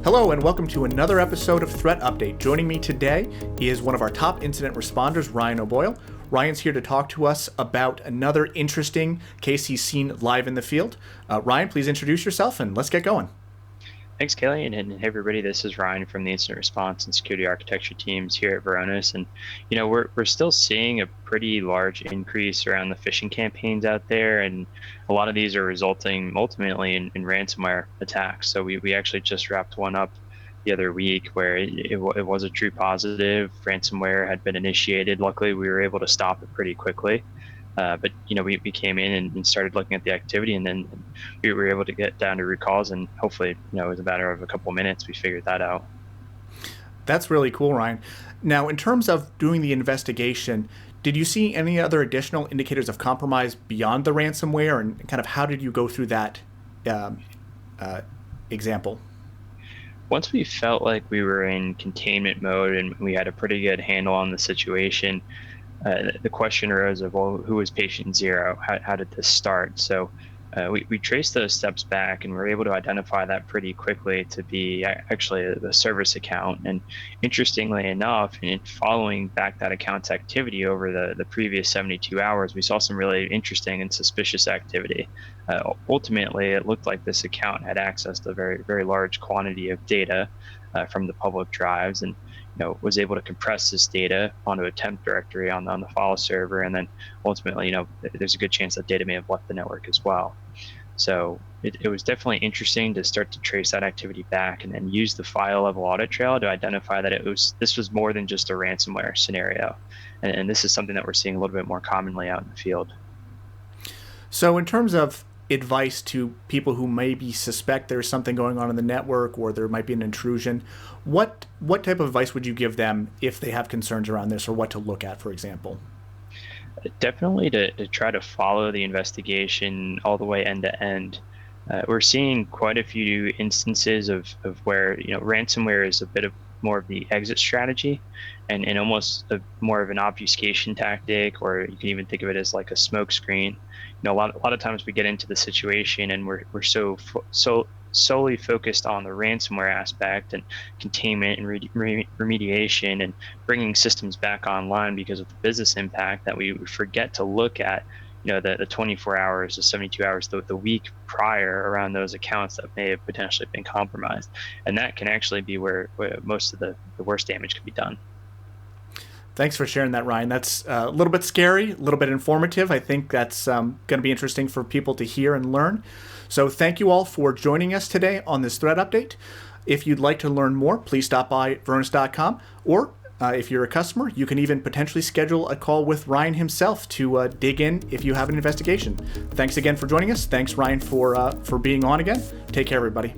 Hello and welcome to another episode of Threat Update. Joining me today is one of our top incident responders, Ryan O'Boyle. Ryan's here to talk to us about another interesting case he's seen live in the field. Ryan, please introduce yourself and let's get going. Thanks, Kilian, and hey everybody. This is Ryan from the Incident Response and Security Architecture teams here at Varonis, and we're still seeing a pretty large increase around the phishing campaigns out there, and a lot of these are resulting ultimately in ransomware attacks. So we actually just wrapped one up the other week where it was a true positive. Ransomware had been initiated. Luckily, we were able to stop it pretty quickly. But we came in and started looking at the activity, and then we were able to get down to root cause, and hopefully, it was a matter of a couple of minutes we figured that out. That's really cool, Ryan. Now, in terms of doing the investigation, did you see any other additional indicators of compromise beyond the ransomware, and kind of how did you go through that example? Once we felt like we were in containment mode and we had a pretty good handle on the situation, the question arose of, well, who was patient zero? How did this start? So we traced those steps back and were able to identify that pretty quickly to be actually the service account. And interestingly enough, in following back that account's activity over the previous 72 hours, we saw some really interesting and suspicious activity. Ultimately, it looked like this account had access to a very, very large quantity of data from the public drives, and was able to compress this data onto a temp directory on the file server, and then ultimately, there's a good chance that data may have left the network as well. So it was definitely interesting to start to trace that activity back and then use the file level audit trail to identify that this was more than just a ransomware scenario, and this is something that we're seeing a little bit more commonly out in the field. So in terms of advice to people who maybe suspect there's something going on in the network or there might be an intrusion, what type of advice would you give them if they have concerns around this, or what to look at, for example? Definitely to try to follow the investigation all the way end to end. We're seeing quite a few instances of where ransomware is a bit of more of the exit strategy and almost more of an obfuscation tactic, or you can even think of it as like a smokescreen. A lot of times we get into the situation and we're so solely focused on the ransomware aspect and containment and remediation and bringing systems back online because of the business impact that we forget to look at the 24 hours, the 72 hours, the week prior around those accounts that may have potentially been compromised. And that can actually be where most of the worst damage can be done. Thanks for sharing that, Ryan. That's a little bit scary, a little bit informative. I think that's going to be interesting for people to hear and learn. So thank you all for joining us today on this threat update. If you'd like to learn more, please stop by Varonis.com, or if you're a customer, you can even potentially schedule a call with Ryan himself to dig in if you have an investigation. Thanks again for joining us. Thanks, Ryan, for being on again. Take care, everybody.